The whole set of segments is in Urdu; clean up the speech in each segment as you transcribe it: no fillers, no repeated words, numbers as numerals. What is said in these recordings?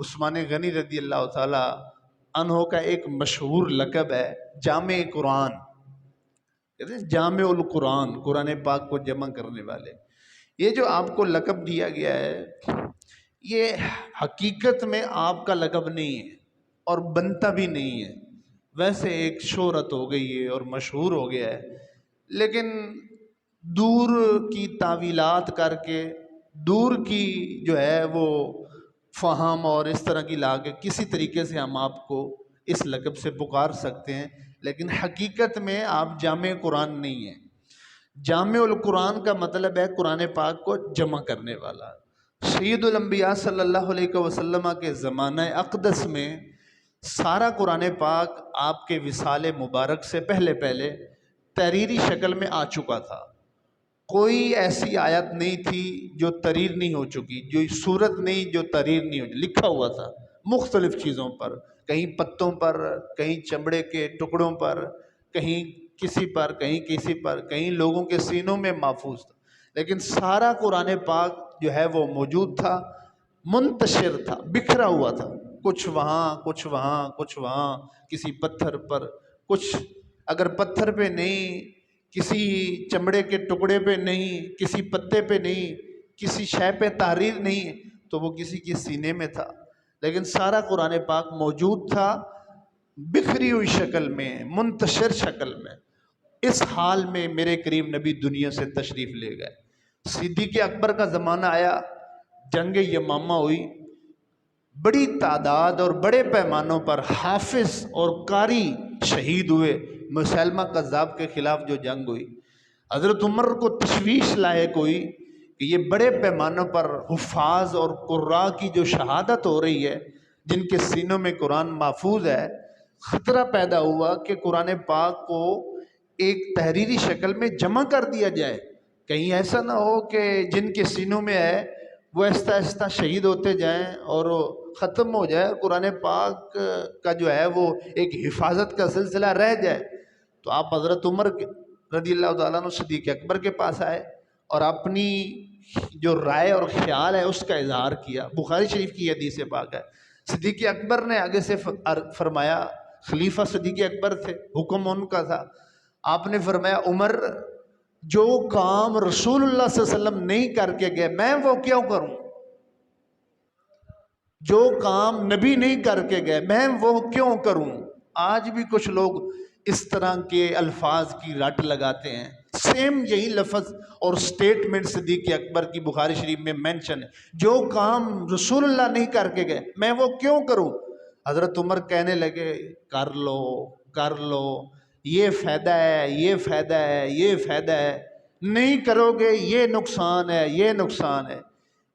عثمان غنی رضی اللہ تعالی عنہ کا ایک مشہور لقب ہے جامع قرآن، کہتے ہیں جامع القرآن، قرآن پاک کو جمع کرنے والے۔ یہ جو آپ کو لقب دیا گیا ہے یہ حقیقت میں آپ کا لقب نہیں ہے اور بنتا بھی نہیں ہے، ویسے ایک شہرت ہو گئی ہے اور مشہور ہو گیا ہے، لیکن دور کی تعویلات کر کے دور کی جو ہے وہ فہم اور اس طرح کی لا کے کسی طریقے سے ہم آپ کو اس لقب سے پکار سکتے ہیں، لیکن حقیقت میں آپ جامع قرآن نہیں ہیں۔ جامع القرآن کا مطلب ہے قرآن پاک کو جمع کرنے والا۔ سید الانبیاء صلی اللہ علیہ وسلم کے زمانہ اقدس میں سارا قرآن پاک آپ کے وصال مبارک سے پہلے تحریری شکل میں آ چکا تھا۔ کوئی ایسی آیت نہیں تھی جو تحریر نہیں ہو چکی، جو صورت نہیں جو تحریر نہیں ہو چکی، لکھا ہوا تھا مختلف چیزوں پر، کہیں پتوں پر، کہیں چمڑے کے ٹکڑوں پر، کہیں کسی پر، کہیں کسی پر، کہیں لوگوں کے سینوں میں محفوظ تھا، لیکن سارا قرآن پاک جو ہے وہ موجود تھا، منتشر تھا، بکھرا ہوا تھا، کچھ وہاں کچھ وہاں کچھ وہاں، کسی پتھر پر، کچھ اگر پتھر پہ نہیں، کسی چمڑے کے ٹکڑے پہ نہیں، کسی پتے پہ نہیں، کسی شے پہ تحریر نہیں، تو وہ کسی کے سینے میں تھا، لیکن سارا قرآن پاک موجود تھا بکھری ہوئی شکل میں، منتشر شکل میں۔ اس حال میں میرے کریم نبی دنیا سے تشریف لے گئے۔ صدیق اکبر کا زمانہ آیا، جنگ یمامہ ہوئی، بڑی تعداد اور بڑے پیمانوں پر حافظ اور قاری شہید ہوئے۔ مسیلمہ کذاب کے خلاف جو جنگ ہوئی، حضرت عمر کو تشویش لاحق ہوئی کہ یہ بڑے پیمانوں پر حفاظ اور قراء کی جو شہادت ہو رہی ہے، جن کے سینوں میں قرآن محفوظ ہے، خطرہ پیدا ہوا کہ قرآن پاک کو ایک تحریری شکل میں جمع کر دیا جائے، کہیں ایسا نہ ہو کہ جن کے سینوں میں ہے وہ آہستہ آہستہ شہید ہوتے جائیں اور ختم ہو جائے، قرآن پاک کا جو ہے وہ ایک حفاظت کا سلسلہ رہ جائے۔ تو آپ حضرت عمر رضی اللہ تعالیٰ عنہ صدیق اکبر کے پاس آئے اور اپنی جو رائے اور خیال ہے اس کا اظہار کیا۔ بخاری شریف کی حدیث پاک ہے، صدیق اکبر نے آگے سے فرمایا، خلیفہ صدیق اکبر تھے، حکم ان کا تھا، آپ نے فرمایا عمر جو کام رسول اللہ صلی اللہ علیہ وسلم نہیں کر کے گئے میں وہ کیوں کروں؟ جو کام نبی نہیں کر کے گئے میں وہ کیوں کروں؟ آج بھی کچھ لوگ اس طرح کے الفاظ کی رٹ لگاتے ہیں، سیم یہی لفظ اور سٹیٹمنٹ صدیق اکبر کی بخاری شریف میں مینشن ہے، جو کام رسول اللہ نہیں کر کے گئے میں وہ کیوں کروں؟ حضرت عمر کہنے لگے کر لو کر لو، یہ فائدہ ہے، یہ فائدہ ہے، یہ فائدہ ہے، نہیں کرو گے یہ نقصان ہے، یہ نقصان ہے۔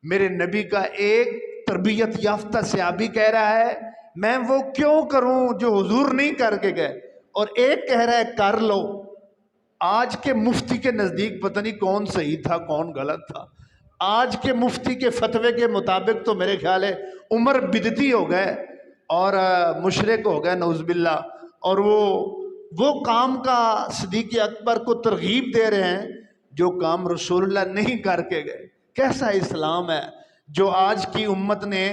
میرے نبی کا ایک تربیت یافتہ صحابی کہہ رہا ہے میں وہ کیوں کروں جو حضور نہیں کر کے گئے، اور ایک کہہ رہا ہے کر لو۔ آج کے مفتی کے نزدیک پتہ نہیں کون صحیح تھا کون غلط تھا، آج کے مفتی کے فتوے کے مطابق تو میرے خیال ہے عمر بدعتی ہو گئے اور مشرک ہو گئے نعوذ باللہ، اور وہ کام کا صدیق اکبر کو ترغیب دے رہے ہیں جو کام رسول اللہ نہیں کر کے گئے۔ کیسا اسلام ہے جو آج کی امت نے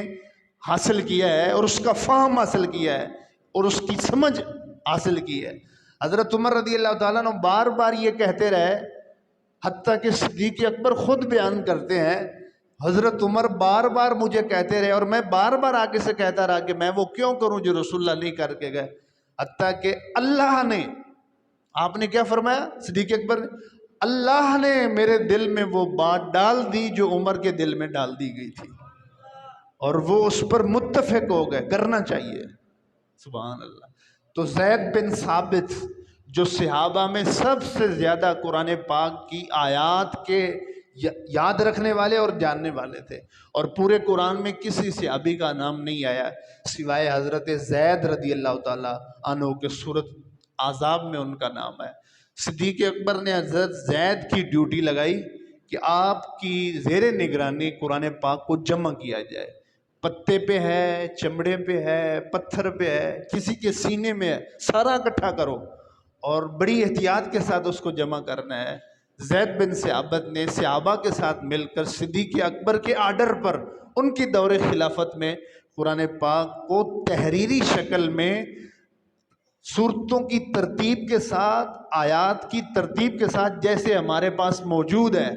حاصل کیا ہے اور اس کا فہم حاصل کیا ہے اور اس کی سمجھ حاصل کی ہے۔ حضرت عمر رضی اللہ تعالیٰ عنہ بار بار یہ کہتے رہے، حتیٰ کہ صدیق اکبر خود بیان کرتے ہیں حضرت عمر بار بار مجھے کہتے رہے اور میں بار بار آگے سے کہتا رہا کہ میں وہ کیوں کروں جو رسول اللہ نہیں کر کے گئے، حتیٰ کہ اللہ نے، آپ نے کیا فرمایا صدیق اکبر نے، اللہ نے میرے دل میں وہ بات ڈال دی جو عمر کے دل میں ڈال دی گئی تھی، اور وہ اس پر متفق ہو گئے، کرنا چاہیے۔ سبحان اللہ۔ تو زید بن ثابت جو صحابہ میں سب سے زیادہ قرآن پاک کی آیات کے یاد رکھنے والے اور جاننے والے تھے، اور پورے قرآن میں کسی صحابی کا نام نہیں آیا سوائے حضرت زید رضی اللہ تعالیٰ عنہ کے سورۃ احزاب میں ان کا نام ہے۔ صدیق اکبر نے حضرت زید کی ڈیوٹی لگائی کہ آپ کی زیر نگرانی قرآن پاک کو جمع کیا جائے، پتے پہ ہے، چمڑے پہ ہے، پتھر پہ ہے، کسی کے سینے میں ہے، سارا اکٹھا کرو اور بڑی احتیاط کے ساتھ اس کو جمع کرنا ہے۔ زید بن ثابت نے صحابہ کے ساتھ مل کر صدیق اکبر کے آرڈر پر ان کی دور خلافت میں قرآن پاک کو تحریری شکل میں صورتوں کی ترتیب کے ساتھ، آیات کی ترتیب کے ساتھ جیسے ہمارے پاس موجود ہے،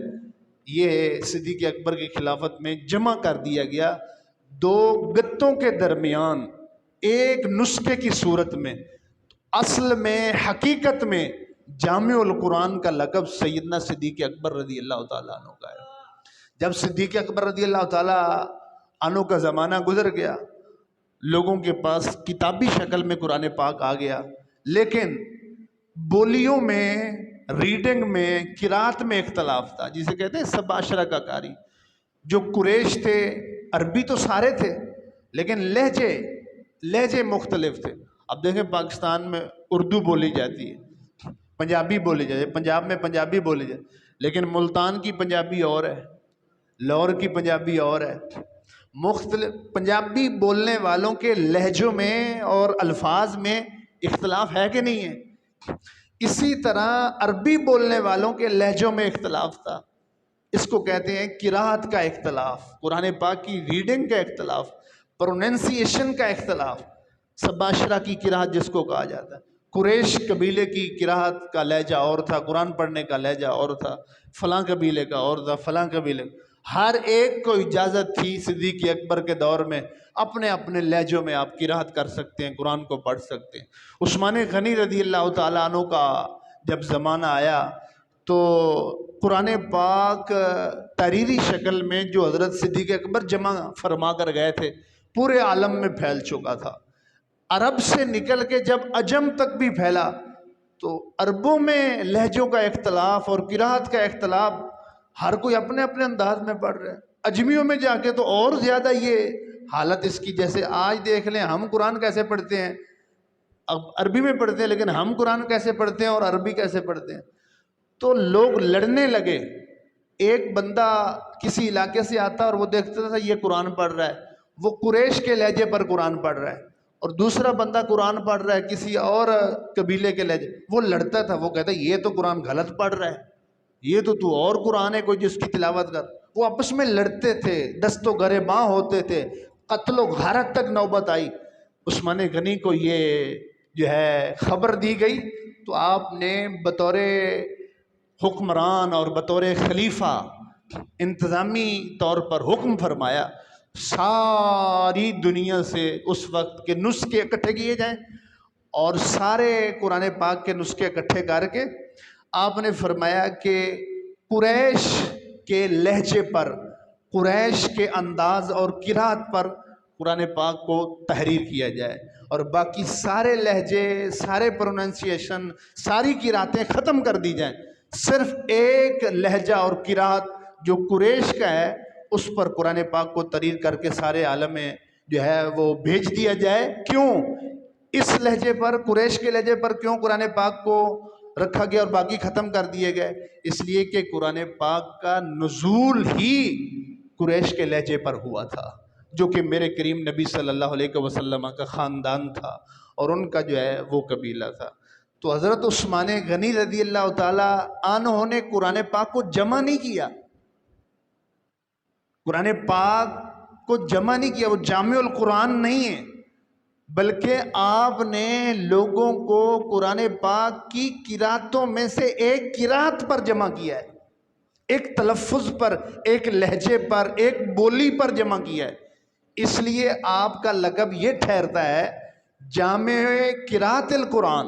یہ صدیق اکبر کی خلافت میں جمع کر دیا گیا، دو گتوں کے درمیان ایک نسخے کی صورت میں۔ اصل میں، حقیقت میں جامع القرآن کا لقب سیدنا صدیق اکبر رضی اللہ تعالیٰ عنہ کا ہے۔ جب صدیق اکبر رضی اللہ تعالیٰ عنہ کا زمانہ گزر گیا، لوگوں کے پاس کتابی شکل میں قرآن پاک آ گیا، لیکن بولیوں میں، ریڈنگ میں، قرات میں اختلاف تھا، جسے کہتے ہیں سب عشرہ کا قاری۔ جو قریش تھے، عربی تو سارے تھے، لیکن لہجے مختلف تھے۔ اب دیکھیں پاکستان میں اردو بولی جاتی ہے، پنجابی بولی جاتی ہے، پنجاب میں پنجابی بولی جاتی ہے، لیکن ملتان کی پنجابی اور ہے، لاہور کی پنجابی اور ہے۔ مختلف پنجابی بولنے والوں کے لہجوں میں اور الفاظ میں اختلاف ہے کہ نہیں ہے؟ اسی طرح عربی بولنے والوں کے لہجوں میں اختلاف تھا۔ اس کو کہتے ہیں قرات کا اختلاف، قرآن پاک کی ریڈنگ کا اختلاف، پروننسیشن کا اختلاف۔ سباشرہ کی قرات جس کو کہا جاتا ہے، قریش قبیلے کی قرات کا لہجہ اور تھا، قرآن پڑھنے کا لہجہ اور تھا، فلاں قبیلے کا اور تھا، فلاں قبیلے کا۔ ہر ایک کو اجازت تھی صدیق اکبر کے دور میں اپنے اپنے لہجوں میں آپ قرات کر سکتے ہیں، قرآن کو پڑھ سکتے ہیں۔ عثمان غنی رضی اللہ تعالیٰ عنہ کا جب زمانہ آیا تو قرآن پاک تحریری شکل میں جو حضرت صدیق اکبر جمع فرما کر گئے تھے، پورے عالم میں پھیل چکا تھا۔ عرب سے نکل کے جب عجم تک بھی پھیلا تو عربوں میں لہجوں کا اختلاف اور قرات کا اختلاف، ہر کوئی اپنے اپنے انداز میں پڑھ رہا ہے۔ اجمیوں میں جا کے تو اور زیادہ یہ حالت اس کی، جیسے آج دیکھ لیں ہم قرآن کیسے پڑھتے ہیں، اب عربی میں پڑھتے ہیں، لیکن ہم قرآن کیسے پڑھتے ہیں اور عربی کیسے پڑھتے ہیں، تو لوگ لڑنے لگے۔ ایک بندہ کسی علاقے سے آتا اور وہ دیکھتا تھا یہ قرآن پڑھ رہا ہے، وہ قریش کے لہجے پر قرآن پڑھ رہا ہے، اور دوسرا بندہ قرآن پڑھ رہا ہے کسی اور قبیلے کے لہجے، وہ لڑتا تھا، وہ کہتا یہ تو قرآن غلط پڑھ رہا ہے، یہ تو اور قرآن ہے کوئی جس کی تلاوت کر۔ وہ آپس میں لڑتے تھے، دست و گریباں ہوتے تھے، قتل و غارت تک نوبت آئی۔ عثمان غنی کو یہ جو ہے خبر دی گئی تو آپ نے بطور حکمران اور بطور خلیفہ انتظامی طور پر حکم فرمایا ساری دنیا سے اس وقت کے نسخے اکٹھے کیے جائیں، اور سارے قرآن پاک کے نسخے اکٹھے کر کے آپ نے فرمایا کہ قریش کے لہجے پر، قریش کے انداز اور قرات پر قرآن پاک کو تحریر کیا جائے، اور باقی سارے لہجے، سارے پروننسیشن، ساری قراتیں ختم کر دی جائیں، صرف ایک لہجہ اور قرات جو قریش کا ہے اس پر قرآن پاک کو تحریر کر کے سارے عالم میں جو ہے وہ بھیج دیا جائے۔ کیوں اس لہجے پر، قریش کے لہجے پر کیوں قرآن پاک کو رکھا گیا اور باقی ختم کر دیے گئے؟ اس لیے کہ قرآن پاک کا نزول ہی قریش کے لہجے پر ہوا تھا، جو کہ میرے کریم نبی صلی اللہ علیہ وسلم کا خاندان تھا اور ان کا جو ہے وہ قبیلہ تھا۔ تو حضرت عثمان غنی رضی اللہ تعالیٰ عنہ نے قرآن پاک کو جمع نہیں کیا، قرآن پاک کو جمع نہیں کیا، وہ جامع القرآن نہیں ہے، بلکہ آپ نے لوگوں کو قرآن پاک کی قراتوں میں سے ایک قرات پر جمع کیا ہے، ایک تلفظ پر، ایک لہجے پر، ایک بولی پر جمع کیا ہے۔ اس لیے آپ کا لقب یہ ٹھہرتا ہے جامع قرات القرآن۔